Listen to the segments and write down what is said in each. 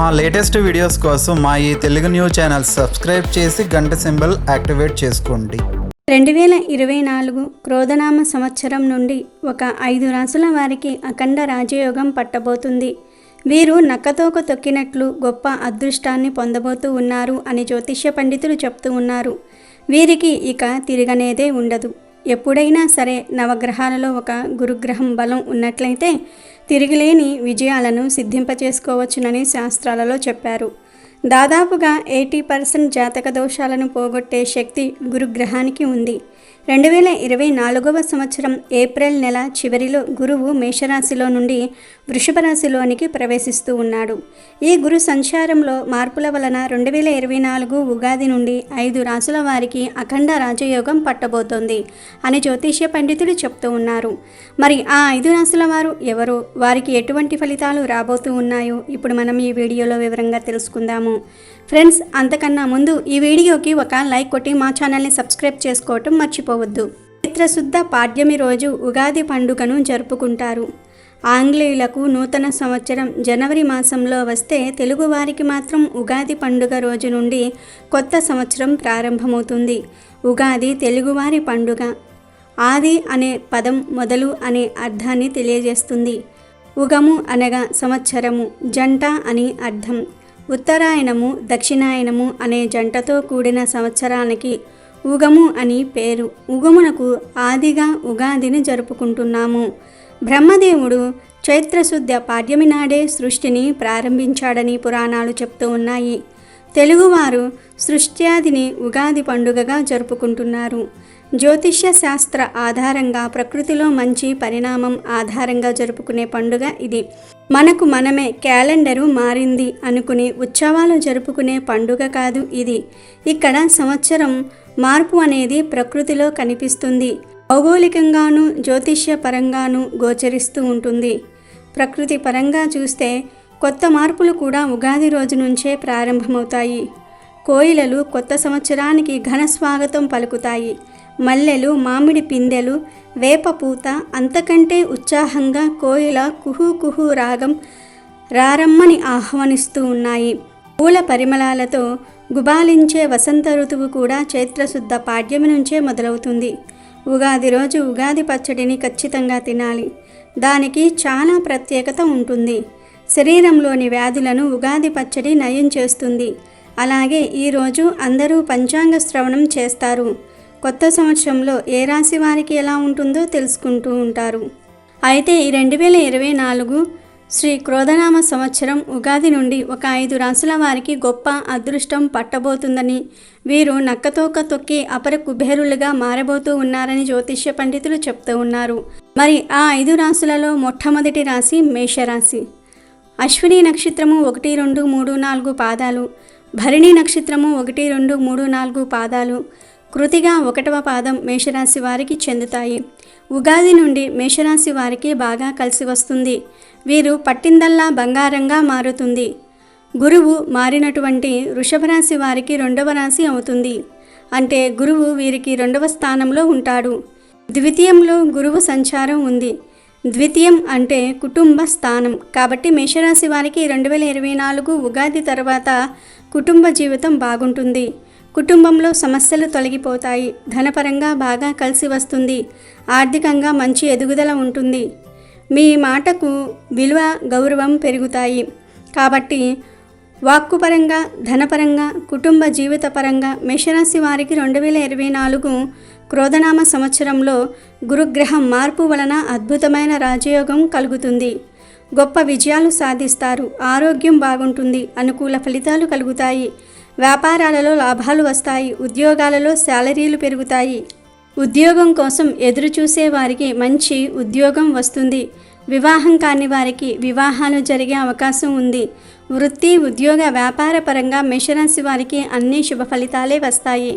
మా latest videos కోసం మా ఈ తెలుగు న్యూస్ ఛానల్ సబ్స్క్రైబ్ చేసి గంట సింబల్ యాక్టివేట్ చేసుకోండి. 2024 క్రోధనామ సంవత్సరం నుండి ఒక 5 రాసుల వారికి అఖండ రాజయోగం పట్టబోతుంది. వీరు నక్కతోక తొక్కినట్లు గొప్ప అదృష్టాన్ని పొందబోతూ ఉన్నారు అని జ్యోతిష్య పండితులు చెప్తూ ఉన్నారు. వీరికి ఇక తిరగనేదే ఉండదు. ఎప్పుడైనా సరే నవగ్రహాలలో ఒక గురుగ్రహం బలం ఉన్నట్లయితే తిరిగిలేని విజయాలను సిద్ధింపచేసుకోవచ్చునని శాస్త్రాలలో చెప్పారు. దాదాపుగా 80% జాతక దోషాలను పోగొట్టే శక్తి గురుగ్రహానికి ఉంది. 2024వ సంవత్సరం ఏప్రిల్ నెల చివరిలో గురువు మేషరాశిలో నుండి వృషభ రాశిలోనికి ప్రవేశిస్తూ ఉన్నాడు. ఈ గురు సంచారంలో మార్పుల వలన 2024 ఉగాది నుండి 5 రాశుల వారికి అఖండ రాజయోగం పట్టబోతోంది అని జ్యోతిష్య పండితులు చెప్తూ ఉన్నారు. మరి ఆ 5 రాశుల వారు ఎవరో, వారికి ఎటువంటి ఫలితాలు రాబోతూ ఉన్నాయో ఇప్పుడు మనం ఈ వీడియోలో వివరంగా తెలుసుకుందాము. ఫ్రెండ్స్, అంతకన్నా ముందు ఈ వీడియోకి ఒక లైక్ కొట్టి మా ఛానల్ని సబ్స్క్రైబ్ చేసుకోవటం మర్చిపోవద్దు. చైత్రశుద్ధ పాడ్యమి రోజు ఉగాది పండుగను జరుపుకుంటారు. ఆంగ్లేయులకు నూతన సంవత్సరం జనవరి మాసంలో వస్తే తెలుగువారికి మాత్రం ఉగాది పండుగ రోజు నుండి కొత్త సంవత్సరం ప్రారంభమవుతుంది. ఉగాది తెలుగువారి పండుగ. ఆది అనే పదం మొదలు అనే అర్థాన్ని తెలియజేస్తుంది. ఉగము అనగా సంవత్సరము, జంట అని అర్థం. ఉత్తరాయణము, దక్షిణాయనము అనే జంటతో కూడిన సంవత్సరానికి ఉగము అని పేరు. ఉగమునకు ఆదిగా ఉగాదిని జరుపుకుంటున్నాము. బ్రహ్మదేవుడు చైత్రశుద్ధ పాడ్యమి నాడే సృష్టిని ప్రారంభించాడని పురాణాలు చెప్తూ ఉన్నాయి. తెలుగువారు సృష్ట్యాదిని ఉగాది పండుగగా జరుపుకుంటున్నారు. జ్యోతిష్య శాస్త్ర ఆధారంగా ప్రకృతిలో మంచి పరిణామం ఆధారంగా జరుపుకునే పండుగ ఇది. మనకు మనమే క్యాలెండరు మారింది అనుకుని ఉత్సవాలు జరుపుకునే పండుగ కాదు ఇది. ఇక్కడ సంవత్సరం మార్పు అనేది ప్రకృతిలో కనిపిస్తుంది. భౌగోళికంగాను జ్యోతిష్య పరంగాను గోచరిస్తూ ఉంటుంది. ప్రకృతి పరంగా చూస్తే కొత్త మార్పులు కూడా ఉగాది రోజు నుంచే ప్రారంభమవుతాయి. కోయిలలు కొత్త సంవత్సరానికి ఘన స్వాగతం పలుకుతాయి. మల్లెలు, మామిడి పిందెలు, వేప పూత అంతకంటే ఉత్సాహంగా కోయిల కుహు కుహు రాగం రారమ్మని ఆహ్వానిస్తూ ఉన్నాయి. పూల పరిమళాలతో గుబాలించే వసంత ఋతువు కూడా చైత్రశుద్ధ పాడ్యమి నుంచే మొదలవుతుంది. ఉగాది రోజు ఉగాది పచ్చడిని ఖచ్చితంగా తినాలి. దానికి చాలా ప్రత్యేకత ఉంటుంది. శరీరంలోని వ్యాధులను ఉగాది పచ్చడి నయం చేస్తుంది. అలాగే ఈరోజు అందరూ పంచాంగ శ్రవణం చేస్తారు. కొత్త సంవత్సరంలో ఏ రాశి వారికి ఎలా ఉంటుందో తెలుసుకుంటూ ఉంటారు. అయితే ఈ 2024 శ్రీ క్రోధనామ సంవత్సరం ఉగాది నుండి ఒక 5 రాశుల వారికి గొప్ప అదృష్టం పట్టబోతుందని, వీరు నక్కతోక తొక్కి అపర కుబేరులుగా మారబోతూ ఉన్నారని జ్యోతిష్య పండితులు చెప్తూ ఉన్నారు. మరి ఆ 5 రాశులలో మొట్టమొదటి రాశి మేషరాశి. అశ్విని నక్షత్రము 1, 2, 3, 4 పాదాలు, భరణి నక్షత్రము 1, 2, 3, 4 పాదాలు, కృతిగా 1వ పాదం మేషరాశి వారికి చెందుతాయి. ఉగాది నుండి మేషరాశి వారికి బాగా కలిసి వస్తుంది. వీరు పట్టిందల్లా బంగారంగా మారుతుంది. గురువు మారినటువంటి వృషభ రాశి వారికి 2వ రాశి అవుతుంది. అంటే గురువు వీరికి 2వ స్థానంలో ఉంటాడు. ద్వితీయంలో గురువు సంచారం ఉంది. ద్వితీయం అంటే కుటుంబ స్థానం. కాబట్టి మేషరాశి వారికి 2024 ఉగాది తర్వాత కుటుంబ జీవితం బాగుంటుంది. కుటుంబంలో సమస్యలు తొలగిపోతాయి. ధనపరంగా బాగా కలిసి వస్తుంది. ఆర్థికంగా మంచి ఎదుగుదల ఉంటుంది. మీ మాటకు విలువ, గౌరవం పెరుగుతాయి. కాబట్టి వాక్కుపరంగా, ధనపరంగా, కుటుంబ జీవిత పరంగా మేషరాశి వారికి 2024 క్రోధనామ సంవత్సరంలో గురుగ్రహం మార్పు వలన అద్భుతమైన రాజయోగం కలుగుతుంది. గొప్ప విజయాలు సాధిస్తారు. ఆరోగ్యం బాగుంటుంది. అనుకూల ఫలితాలు కలుగుతాయి. వ్యాపారాలలో లాభాలు వస్తాయి. ఉద్యోగాలలో శాలరీలు పెరుగుతాయి. ఉద్యోగం కోసం ఎదురు చూసే వారికి మంచి ఉద్యోగం వస్తుంది. వివాహం కాని వారికి వివాహాలు జరిగే అవకాశం ఉంది. వృత్తి, ఉద్యోగ, వ్యాపార పరంగా మేషరాశి వారికి అన్ని శుభ ఫలితాలే వస్తాయి.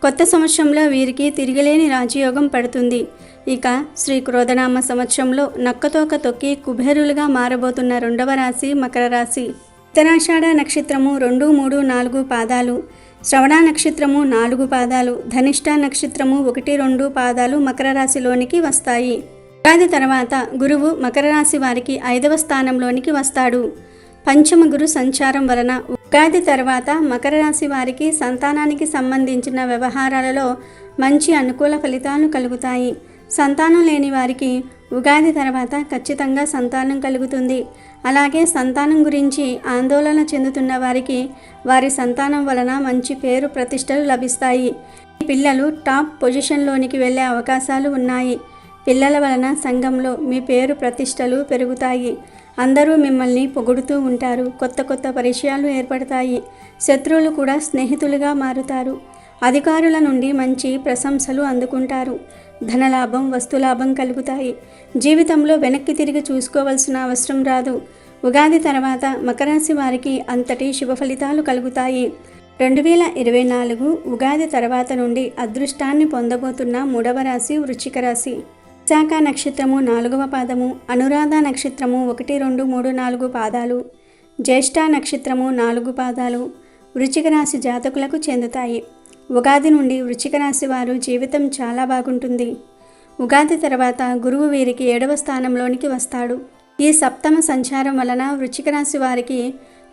కొత్త సంవత్సరంలో వీరికి తిరిగిలేని రాజయోగం పడుతుంది. ఇక శ్రీ క్రోధనామ సంవత్సరంలో నక్కతోక తొక్కి కుబేరులుగా మారబోతున్న 2వ రాశి మకర రాశి. ఉత్తరాషాఢ నక్షత్రము 2, 3, 4 పాదాలు, శ్రవణ నక్షత్రము 4 పాదాలు, ధనిష్ట నక్షత్రము 1, 2 పాదాలు మకర రాశిలోనికి వస్తాయి. ఉగాది తర్వాత గురువు మకర రాశి వారికి 5వ స్థానంలోనికి వస్తాడు. పంచమ గురు సంచారం వలన ఉగాది తర్వాత మకర రాశి వారికి సంతానానికి సంబంధించిన వ్యవహారాలలో మంచి అనుకూల ఫలితాలు కలుగుతాయి. సంతానం లేని వారికి ఉగాది తర్వాత ఖచ్చితంగా సంతానం కలుగుతుంది. అలాగే సంతానం గురించి ఆందోళన చెందుతున్న వారికి వారి సంతానం వలన మంచి పేరు ప్రతిష్టలు లభిస్తాయి. పిల్లలు టాప్ పొజిషన్లోనికి వెళ్ళే అవకాశాలు ఉన్నాయి. పిల్లల వలన సంఘంలో మీ పేరు ప్రతిష్టలు పెరుగుతాయి. అందరూ మిమ్మల్ని పొగుడుతూ ఉంటారు. కొత్త కొత్త పరిచయాలు ఏర్పడతాయి. శత్రువులు కూడా స్నేహితులుగా మారుతారు. అధికారుల నుండి మంచి ప్రశంసలు అందుకుంటారు. ధనలాభం, వస్తులాభం కలుగుతాయి. జీవితంలో వెనక్కి తిరిగి చూసుకోవాల్సిన అవసరం రాదు. ఉగాది తర్వాత మకర రాశి వారికి అంతటి శుభ ఫలితాలు కలుగుతాయి. 2024 ఉగాది తర్వాత నుండి అదృష్టాన్ని పొందబోతున్న 3వ రాశి వృశ్చిక రాశి. విశాఖ నక్షత్రము 4వ పాదము, అనురాధ నక్షత్రము 1, 2, 3, 4 పాదాలు, జ్యేష్ఠ నక్షత్రము 4 పాదాలు వృశ్చిక రాశి జాతకులకు చెందుతాయి. ఉగాది నుండి వృశ్చిక రాశి వారు జీవితం చాలా బాగుంటుంది. ఉగాది తర్వాత గురువు వీరికి 7వ స్థానంలోనికి వస్తాడు. ఈ సప్తమ సంచారం వలన వృశ్చిక రాశి వారికి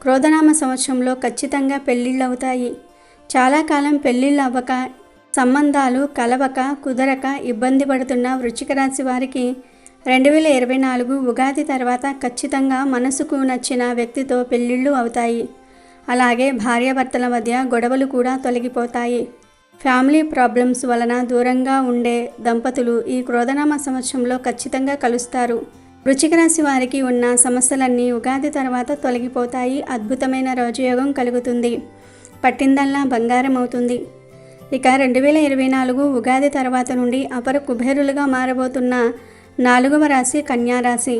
క్రోధనామ సంవత్సరంలో ఖచ్చితంగా పెళ్ళిళ్ళు అవుతాయి. చాలా కాలం పెళ్ళిళ్ళు అవ్వక, సంబంధాలు కలవక, కుదరక ఇబ్బంది పడుతున్న వృశ్చిక రాశి వారికి 2024 ఉగాది తర్వాత ఖచ్చితంగా మనసుకు నచ్చిన వ్యక్తితో పెళ్ళిళ్ళు అవుతాయి. అలాగే భార్యాభర్తల మధ్య గొడవలు కూడా తొలగిపోతాయి. ఫ్యామిలీ ప్రాబ్లమ్స్ వలన దూరంగా ఉండే దంపతులు ఈ క్రోధనామ సంవత్సరంలో ఖచ్చితంగా కలుస్తారు. వృశ్చిక రాశి వారికి ఉన్న సమస్యలన్నీ ఉగాది తర్వాత తొలగిపోతాయి. అద్భుతమైన రాజయోగం కలుగుతుంది. పట్టిందల్లా బంగారం అవుతుంది. ఇక 2024 ఉగాది తర్వాత నుండి అపర కుబేరులుగా మారబోతున్న 4వ రాశి కన్యా రాశి.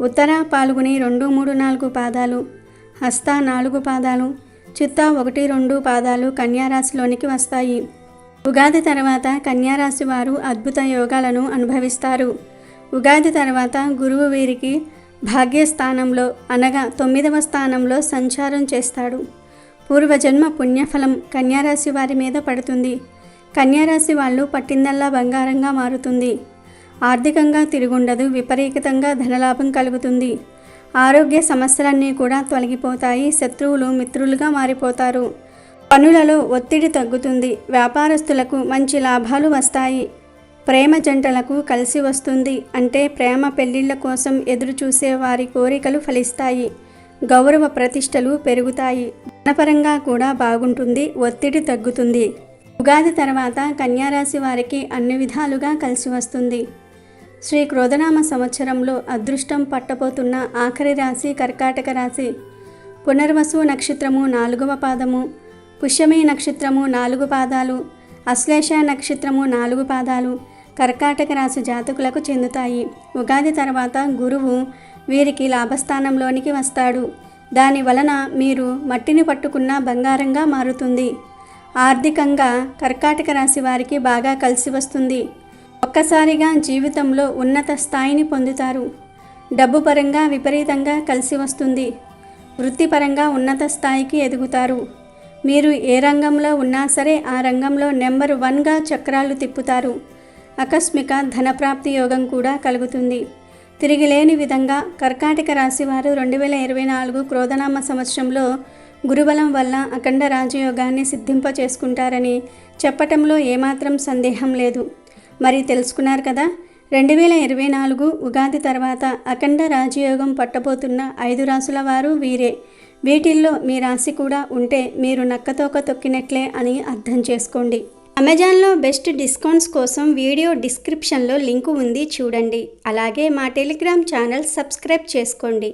ఉత్తర పాల్గొని 2, 3, 4 పాదాలు, హస్త 4 పాదాలు, చిత్త 1, 2 పాదాలు కన్యా రాశిలోనికి వస్తాయి. ఉగాది తర్వాత కన్యా రాశి వారు అద్భుత యోగాలను అనుభవిస్తారు. ఉగాది తర్వాత గురువు వీరికి భాగ్యస్థానంలో అనగా 9వ స్థానంలో సంచారం చేస్తాడు. పూర్వజన్మ పుణ్యఫలం కన్యారాశి వారి మీద పడుతుంది. కన్యారాశి వాళ్ళు పట్టిందల్లా బంగారంగా మారుతుంది. ఆర్థికంగా తిరుగుండదు. విపరీతంగా ధనలాభం కలుగుతుంది. ఆరోగ్య సమస్యలన్నీ కూడా తొలగిపోతాయి. శత్రువులు మిత్రులుగా మారిపోతారు. పనులలో ఒత్తిడి తగ్గుతుంది. వ్యాపారస్తులకు మంచి లాభాలు వస్తాయి. ప్రేమ జంటలకు కలిసి వస్తుంది. అంటే ప్రేమ పెళ్లిళ్ల కోసం ఎదురు చూసే వారి కోరికలు ఫలిస్తాయి. గౌరవ ప్రతిష్టలు పెరుగుతాయి. ధనపరంగా కూడా బాగుంటుంది. ఒత్తిడి తగ్గుతుంది. ఉగాది తర్వాత కన్యారాశి వారికి అన్ని విధాలుగా కలిసి వస్తుంది. శ్రీ క్రోధనామ సంవత్సరంలో అదృష్టం పట్టబోతున్న ఆఖరి రాశి కర్కాటక రాశి. పునర్వసు నక్షత్రము 4వ పాదము, పుష్యమి నక్షత్రము 4 పాదాలు, అశ్లేష నక్షత్రము 4 పాదాలు కర్కాటక రాశి జాతకులకు చెందుతాయి. ఉగాది తర్వాత గురువు వీరికి లాభస్థానంలోనికి వస్తాడు. దాని వలన మీరు మట్టిని పట్టుకున్న బంగారంగా మారుతుంది. ఆర్థికంగా కర్కాటక రాశి వారికి బాగా కలిసి వస్తుంది. ఒక్కసారిగా జీవితంలో ఉన్నత స్థాయిని పొందుతారు. డబ్బు పరంగా విపరీతంగా కలిసి వస్తుంది. వృత్తిపరంగా ఉన్నత స్థాయికి ఎదుగుతారు. మీరు ఏ రంగంలో ఉన్నా సరే ఆ రంగంలో నెంబర్ 1గా చక్రాలు తిప్పుతారు. ఆకస్మిక ధనప్రాప్తి యోగం కూడా కలుగుతుంది. తిరిగిలేని విధంగా కర్కాటక రాశి వారు 2024 క్రోధనామ సంవత్సరంలో గురుబలం వల్ల అఖండ రాజయోగాన్ని సిద్ధింపచేసుకుంటారని చెప్పటంలో ఏమాత్రం సందేహం లేదు. మరి తెలుసుకున్నారు కదా, 2024 ఉగాది తర్వాత అఖండ రాజయోగం పట్టబోతున్న 5 రాశుల వారు వీరే. వీటిల్లో మీ రాశి కూడా ఉంటే మీరు నక్కతోక తొక్కినట్లే అని అర్థం చేసుకోండి. అమెజాన్లో బెస్ట్ డిస్కౌంట్స్ కోసం వీడియో డిస్క్రిప్షన్లో లింకు ఉంది, చూడండి. అలాగే మా టెలిగ్రామ్ ఛానల్ సబ్స్క్రైబ్ చేసుకోండి.